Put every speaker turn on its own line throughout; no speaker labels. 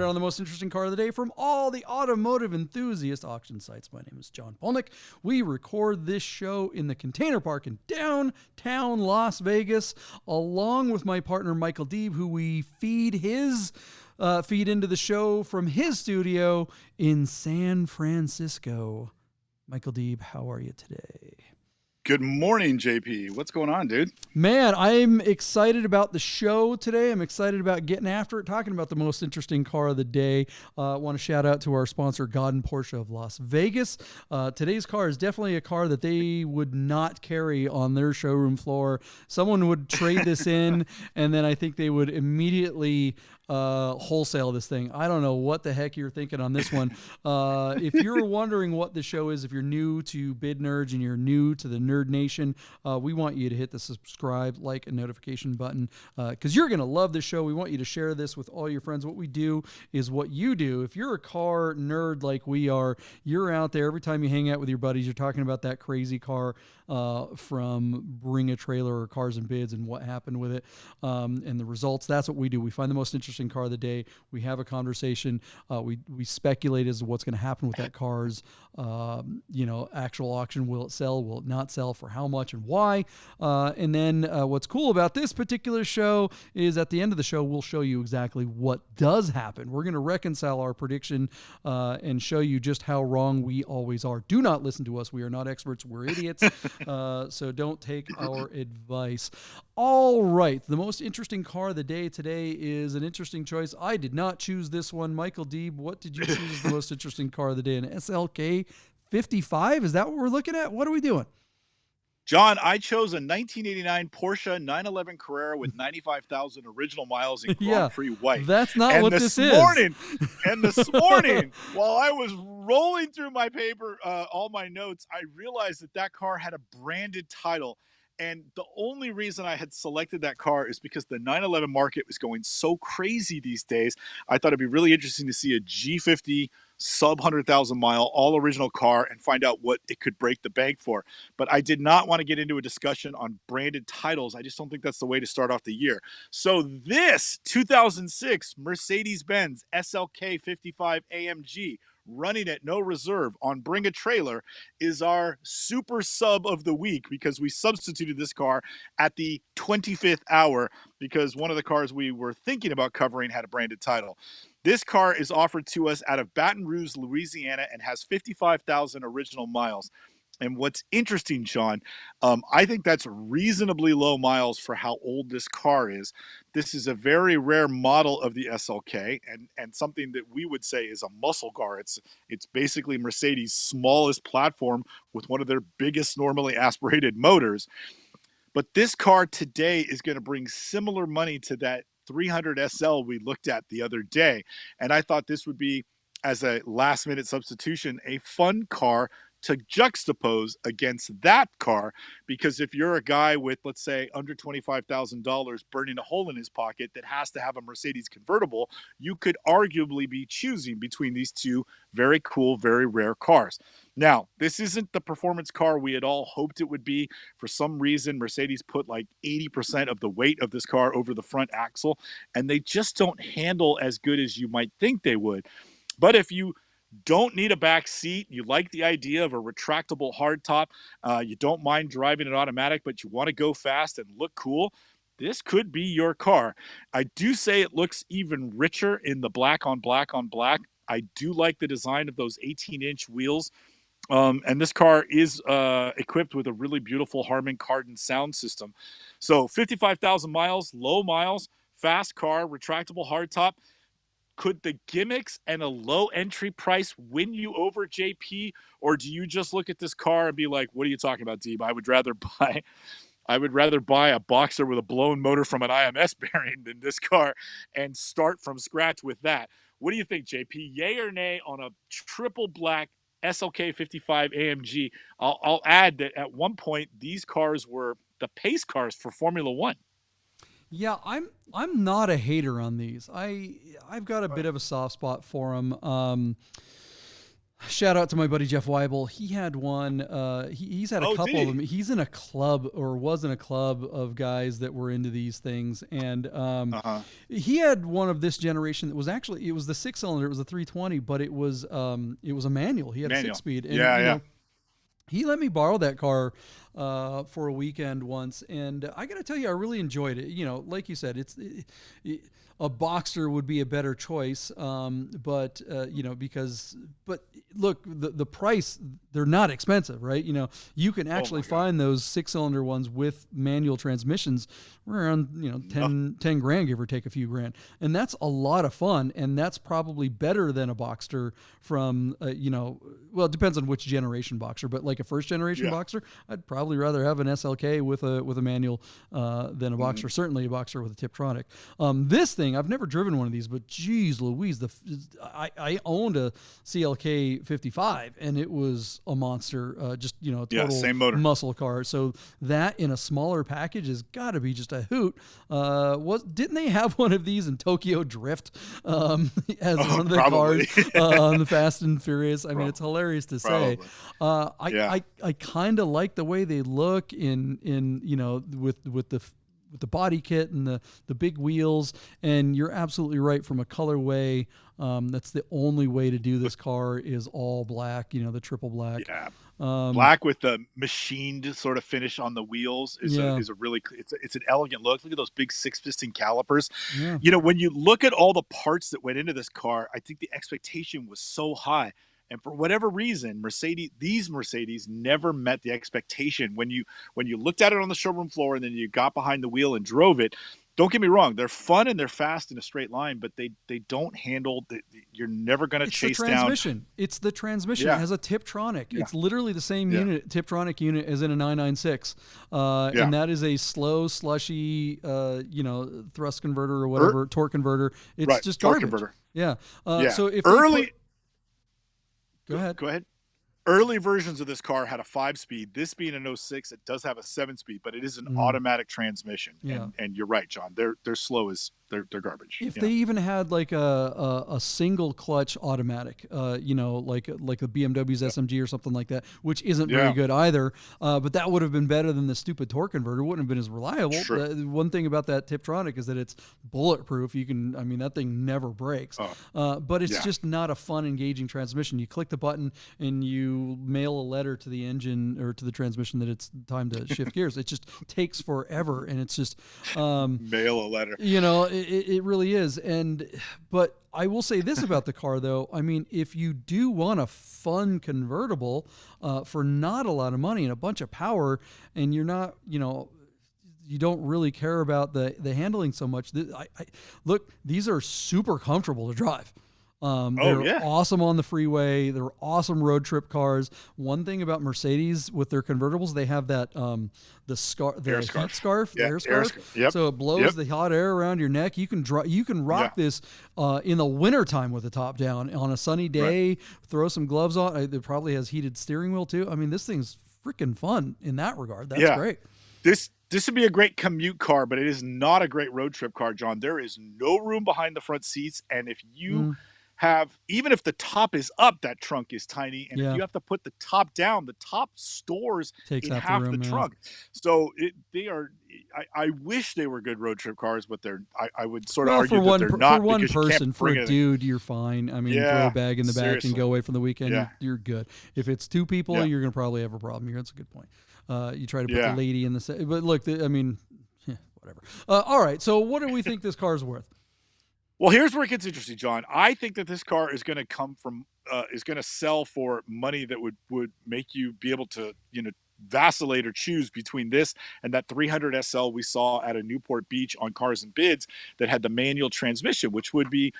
On the most interesting car of the day from all the automotive enthusiast auction sites. My name is John Polnick. We record this show in the Container Park in downtown Las Vegas, along with my partner Michael Deeb, who we feed into the show from his studio in San Francisco. Michael Deeb, how are you today?
Good morning, JP. What's going on, dude?
Man, I'm excited about the show today. I'm excited about getting after it, talking about the most interesting car of the day. I want to shout out to our sponsor, Godden Porsche of Las Vegas. Today's car is definitely a car that they would not carry on their showroom floor. Someone would trade this in, and then I think they would immediately wholesale this thing. I don't know what the heck you're thinking on this one. If you're wondering what the show is, if you're new to Bid Nerds and you're new to the Nerd Nation, we want you to hit the subscribe, like, and notification button because you're going to love this show. We want you to share this with all your friends. What we do is what you do. If you're a car nerd like we are, you're out there every time you hang out with your buddies, you're talking about that crazy car from Bring a Trailer or Cars and Bids and what happened with it and the results. That's what we do. We find the most interesting car of the day. We have a conversation. We speculate as to what's going to happen with that car's actual auction. Will it sell? Will it not sell? For how much and why? And then what's cool about this particular show is at the end of the show, we'll show you exactly what does happen. We're going to reconcile our prediction and show you just how wrong we always are. Do not listen to us. We are not experts. We're idiots. So don't take our advice. All right. The most interesting car of the day today is an interesting choice. I did not choose this one. Michael Deeb, what did you choose as the most interesting car of the day? An SLK55? Is that what we're looking at? What are we doing?
John, I chose a 1989 Porsche 911 Carrera with 95,000 original miles in Grand Prix white.
That's not what this is.
And this morning, while I was rolling through my paper, all my notes, I realized that car had a branded title. And the only reason I had selected that car is because the 911 market was going so crazy these days. I thought it'd be really interesting to see a G50 sub 100,000 mile, all original car and find out what it could break the bank for. But I did not want to get into a discussion on branded titles. I just don't think that's the way to start off the year. So this 2006 Mercedes-Benz SLK55 AMG, running at no reserve on Bring a Trailer, is our super sub of the week because we substituted this car at the 25th hour because one of the cars we were thinking about covering had a branded title. This car is offered to us out of Baton Rouge, Louisiana, and has 55,000 original miles. And what's interesting, Sean, I think that's reasonably low miles for how old this car is. This is a very rare model of the SLK and something that we would say is a muscle car. It's basically Mercedes' smallest platform with one of their biggest normally aspirated motors. But this car today is going to bring similar money to that 300 SL we looked at the other day. And I thought this would be, as a last minute substitution, a fun car to juxtapose against that car, because if you're a guy with, let's say, under $25,000 burning a hole in his pocket that has to have a Mercedes convertible, you could arguably be choosing between these two very cool, very rare cars. Now, this isn't the performance car we had all hoped it would be. For some reason, Mercedes put like 80% of the weight of this car over the front axle, and they just don't handle as good as you might think they would. But if you don't need a back seat, you like the idea of a retractable hardtop, you don't mind driving it automatic, but you want to go fast and look cool, this could be your car. I do say it looks even richer in the black on black on black. I do like the design of those 18-inch wheels. And this car is equipped with a really beautiful Harman Kardon sound system. So 55,000 miles, low miles, fast car, retractable hardtop. Could the gimmicks and a low entry price win you over, JP? Or do you just look at this car and be like, what are you talking about, Deeb? I would rather buy a Boxer with a blown motor from an IMS bearing than this car and start from scratch with that. What do you think, JP? Yay or nay on a triple black SLK55 AMG? I'll add that at one point, these cars were the pace cars for Formula One.
Yeah, I'm not a hater on these. I've got a bit of a soft spot for them. Shout out to my buddy Jeff Weibel. He had one. He's had a
Oh, did
couple of
he?
them. He's in a club, or was in a club of guys that were into these things, and
Uh-huh.
he had one of this generation that was actually, it was the 6 cylinder. It was a 320, but it was a manual. He had a six
Manual.
speed, and
Yeah, yeah.
he let me borrow that car for a weekend once, and I got to tell you, I really enjoyed it. Like you said, a Boxster would be a better choice, but but look, the price, they're not expensive, right? You can
Oh
actually
my God.
find those 6 cylinder ones with manual transmissions around
No.
10 grand, give or take a few grand, and that's a lot of fun, and that's probably better than a Boxster from well, it depends on which generation Boxster, but like a first generation
Yeah.
Boxster, I'd probably rather have an SLK with a manual than a
Mhm.
Boxster. Certainly a Boxster with a Tiptronic. This thing, I've never driven one of these, but geez Louise, I owned a CLK 55 and it was a monster. Just
Yeah,
total
same motor.
muscle car. So that in a smaller package has got to be just a hoot. Didn't they have one of these in Tokyo Drift as
Oh,
one of the
probably.
cars on the Fast and Furious? I mean, it's hilarious to say.
Probably. Yeah.
I kind of like the way they look in with the body kit and the big wheels. And you're absolutely right, from a colorway. That's the only way to do this car is all black. The triple black.
Yeah.
Um,
Black with the machined sort of finish on the wheels
yeah,
is a really it's an elegant look. Look at those big six-piston calipers.
yeah.
When you look at all the parts that went into this car, I think the expectation was so high. And for whatever reason, these Mercedes never met the expectation. When you looked at it on the showroom floor and then you got behind the wheel and drove it, don't get me wrong, they're fun and they're fast in a straight line, but they don't handle you're never going to
It's the
chase down.
transmission. It's the transmission. It
Yeah.
has a Tiptronic.
Yeah.
It's literally the same
Yeah.
Tiptronic unit as in a 996.
Yeah.
And that is a slow, slushy, thrust converter or whatever, torque converter. It's
Right.
just
Torque
garbage.
converter.
Yeah.
Yeah.
So if
Early
go ahead.
Go ahead. Early versions of this car had a 5-speed. This being an '06, it does have a 7-speed, but it is an automatic transmission.
Yeah.
And you're right, John. They're slow as they're garbage.
If they even had like a single clutch automatic, like the BMW's SMG or something like that, which isn't very good either, but that would have been better than the stupid torque converter. Wouldn't have been as reliable.
Sure.
One thing about that Tiptronic is that it's bulletproof. That thing never breaks. But it's just not a fun, engaging transmission. You click the button and you mail a letter to the engine or to the transmission that it's time to shift gears. It just takes forever, and it's just
mail a letter.
It really is. But I will say this about the car, though. I mean, if you do want a fun convertible for not a lot of money and a bunch of power, and you're not, you don't really care about the handling so much. Look, these are super comfortable to drive. They're awesome on the freeway. They're awesome road trip cars. One thing about Mercedes with their convertibles, they have that the heat scarf,
yeah,
air scarf.
Yep.
So it blows the hot air around your neck. You can rock this in the wintertime with the top down. On a sunny day, throw some gloves on. It probably has heated steering wheel too. I mean, this thing's freaking fun in that regard. That's great.
This would be a great commute car, but it is not a great road trip car, John. There is no room behind the front seats, and if you even if the top is up, that trunk is tiny, and if you have to put the top down, the top stores
Takes
in
half
half
the room,
the trunk. So they are. I wish they were good road trip cars, but I would sort of argue that they're not.
For one
because you can't
person, for
bring
a
anything.
dude, you're fine. I mean, throw a bag in the back and
seriously.
go away from the weekend.
Yeah.
You're good. If it's two people,
Yeah.
you're gonna probably have a problem. That's a good point. You try to put the lady in the but look, whatever. All right. So what do we think this car's worth?
Well, here's where it gets interesting, John. I think that this car is going to is going to sell for money that would make you be able to, vacillate or choose between this and that 300 SL we saw at a Newport Beach on Cars and Bids that had the manual transmission, which would be,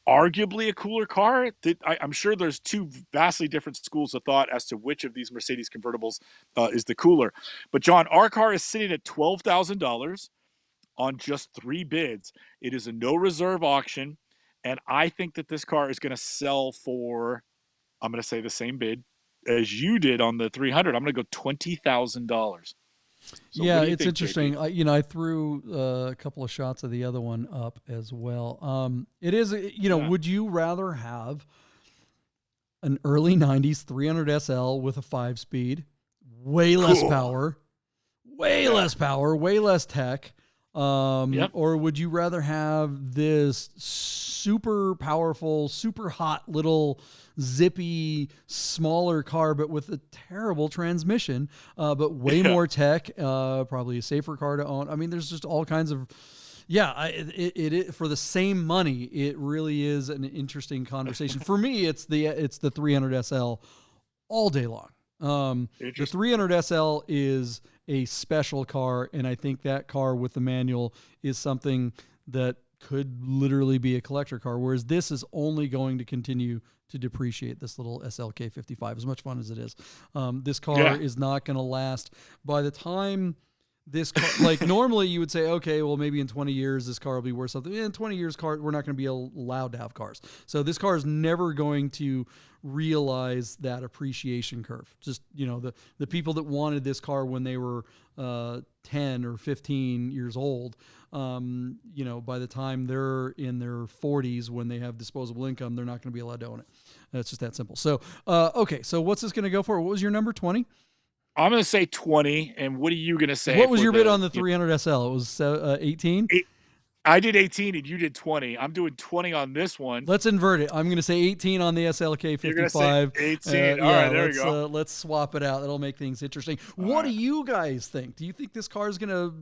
arguably a cooler car. I'm sure there's two vastly different schools of thought as to which of these Mercedes convertibles is the cooler. But John, our car is sitting at $12,000 on just 3 bids. It is a no reserve auction, and I think that this car is going to sell for, I'm going to say the same bid as you did on the 300. I'm going to go $20,000. So
Yeah,
what do you
it's
think, JP?
interesting. I threw a couple of shots of the other one up as well. It is,
Yeah.
would you rather have an early 90s 300 SL with a 5-speed, way less
Cool.
power, way
Yeah.
less power, way less tech?
Yep.
Or would you rather have this super powerful, super hot little zippy, smaller car, but with a terrible transmission, but way
Yeah.
more tech, probably a safer car to own? I mean, there's just all kinds of, yeah, it for the same money, it really is an interesting conversation. For me, it's the 300 SL all day long. The
Interesting.
300 SL is a special car, and I think that car with the manual is something that could literally be a collector car, whereas this is only going to continue to depreciate. This little SLK55, as much fun as it is. This car
Yeah.
is not going to last. By the time this car, like normally you would say, okay, well, maybe in 20 years this car will be worth something. In 20 years, we're not going to be allowed to have cars. So this car is never going to realize that appreciation curve. Just, the people that wanted this car when they were 10 or 15 years old, by the time they're in their 40s, when they have disposable income, they're not going to be allowed to own it. It's just that simple. So, okay. So what's this going to go for? What was your number? 20?
I'm going to say 20. And what are you going to say?
What was
for
your bid on the 300 SL? It was 18?
I did 18 and you did 20. I'm doing 20 on this one.
Let's invert it. I'm going to say 18 on the SLK55.
You're going to say 18. All right, there we go.
Let's swap it out. That'll make things interesting. What do you guys think? Do you think this car is going to,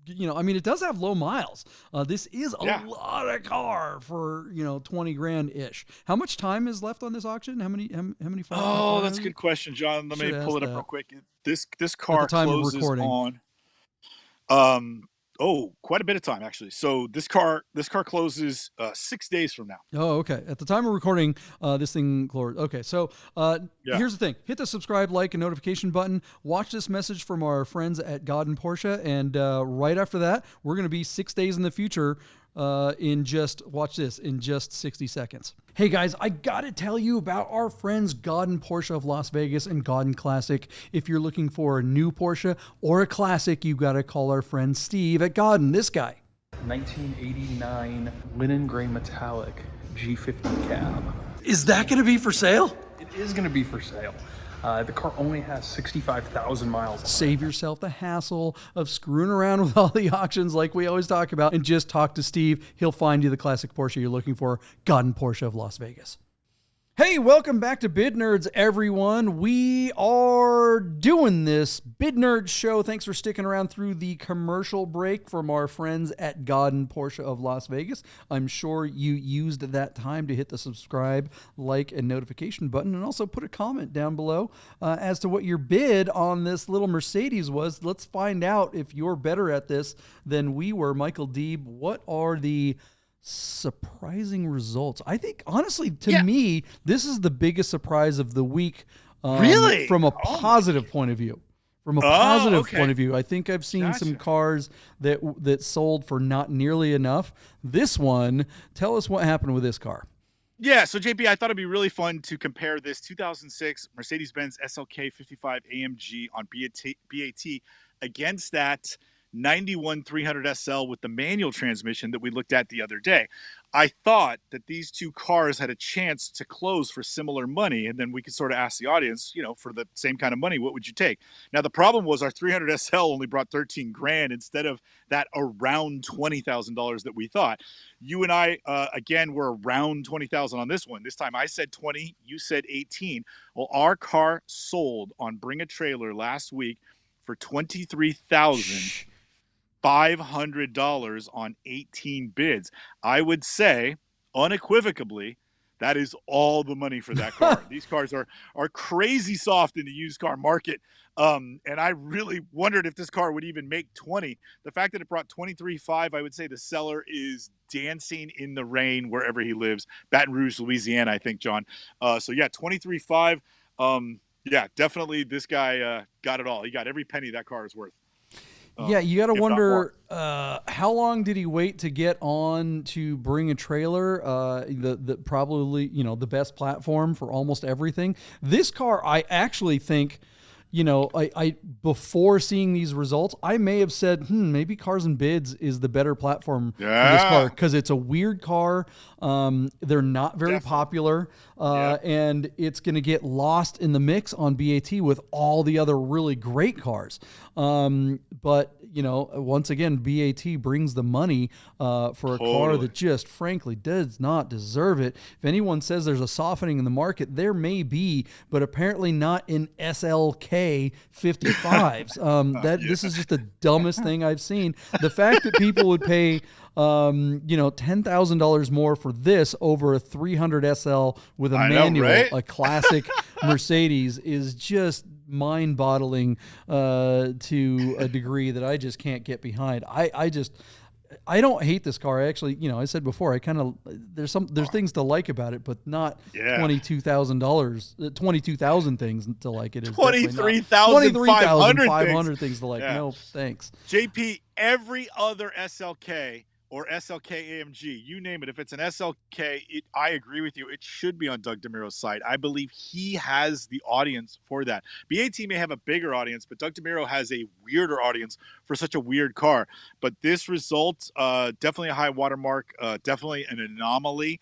it does have low miles. This is a lot of car for, 20 grand ish. How much time is left on this auction? How many?
Oh, that's a good question, John. Let me pull it up real quick. This car
at the time
closes
of recording.
on quite a bit of time actually. So this car closes 6 days from now.
Oh, okay. At the time of recording, this thing closed. Okay, so here's the thing. Hit the subscribe, like, and notification button. Watch this message from our friends at God and Porsche, and right after that, we're going to be 6 days in the future in just 60 seconds. Hey guys, I gotta tell you about our friends God and Porsche of Las Vegas and God and Classic. If you're looking for a new Porsche or a classic, you gotta call our friend Steve at God and this guy.
1989 linen gray metallic G50 cab.
Is that gonna be for sale?
It is gonna be for sale. The car only has 65,000 miles on
Save yourself the hassle of screwing around with all the auctions like we always talk about, and just talk to Steve. He'll find you the classic Porsche you're looking for. God and Porsche of Las Vegas. Hey, welcome back to Bid Nerds, everyone. We are doing this Bid Nerds show. Thanks for sticking around through the commercial break from our friends at God and Porsche of Las Vegas. I'm sure you used that time to hit the subscribe, like, and notification button, and also put a comment down below as to what your bid on this little Mercedes was. Let's find out if you're better at this than we were. Michael Deeb, what are the surprising results? I think, honestly, to me, this is the biggest surprise of the week.
Really?
From a positive point of view. From a positive point of view, I think I've seen some cars that sold for not nearly enough. This one, tell us what happened with this car.
Yeah, so JP, I thought it'd be really fun to compare this 2006 Mercedes-Benz SLK55 AMG on BAT against that 91 300 SL with the manual transmission that we looked at the other day. I thought that these two cars had a chance to close for similar money, and then we could sort of ask the audience, for the same kind of money, what would you take? Now, the problem was our 300 SL only brought 13 grand instead of that around $20,000 that we thought. You and I, again, were around 20,000 on this one. This time I said 20, you said 18. Well, our car sold on Bring a Trailer last week for $23,500 on 18 bids. I would say unequivocally that is all the money for that car. These cars are crazy soft in the used car market. And I really wondered if this car would even make 20. The fact that it brought 23.5, I would say the seller is dancing in the rain wherever he lives. Baton Rouge, Louisiana, I think, John. So yeah, 23.5. Yeah, definitely this guy got it all. He got every penny that car is worth.
Yeah, you got to wonder how long did he wait to get on to Bring a Trailer? The probably the best platform for almost everything. This car, I actually think, you know, I before seeing these results, I may have said, maybe Cars and Bids is the better platform for this car because it's a weird car. They're not very popular, and it's going to get lost in the mix on BAT with all the other really great cars. But you know, once again, BAT brings the money for a car that just frankly does not deserve it. If anyone says there's a softening in the market, there may be, but apparently not in SLK 55s. This is just the dumbest thing I've seen. The fact that people would pay you know, $10,000 more for this over a 300 SL with a manual, a classic Mercedes, is just mind-boggling to a degree that I just can't get behind. I don't hate this car. Actually, you know, I said before, I kind of there's things to like about it, but not $22,000 things to like it.
23,500
things to like. No, thanks.
JP, every other SLK or SLK AMG, you name it. If it's an SLK, I agree with you. It should be on Doug DeMuro's side. I believe he has the audience for that. BAT may have a bigger audience, but Doug DeMuro has a weirder audience for such a weird car. But this result, definitely a high watermark, definitely an anomaly.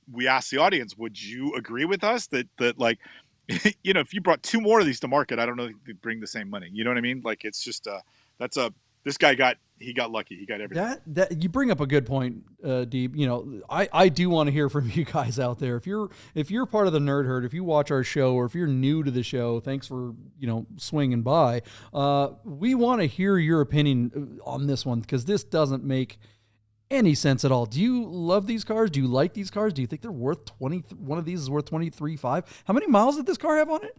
We asked the audience, would you agree with us that like, you know, if you brought 2 more of these to market, I don't know if they'd bring the same money. You know what I mean? Like, it's just this guy got lucky. He got everything.
That you bring up a good point, Deep. You know, I do want to hear from you guys out there. If you're part of the nerd herd, if you watch our show, or if you're new to the show, thanks for, you know, swinging by. We want to hear your opinion on this one, because this doesn't make any sense at all. Do you love these cars? Do you like these cars? Do you think they're worth 20? One of these is worth 23.5. How many miles did this car have on it?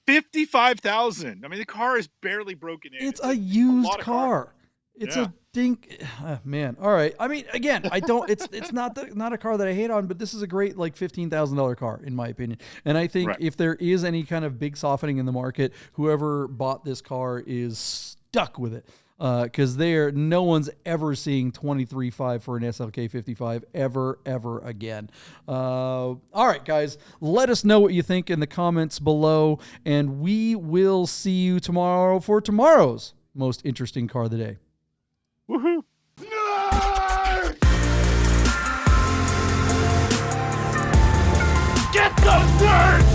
55,000. I mean, the car is barely broken in.
It's a used car. It's a dink. Man. All right. I mean, again, I don't, it's not a car that I hate on, but this is a great, like, $15,000 car in my opinion. And I think if there is any kind of big softening in the market, whoever bought this car is stuck with it. Because no one's ever seeing 23.5 for an SLK 55 ever again. All right, guys, let us know what you think in the comments below, and we will see you tomorrow for tomorrow's most interesting car of the day.
Woohoo!
Nerd! Get those nerds!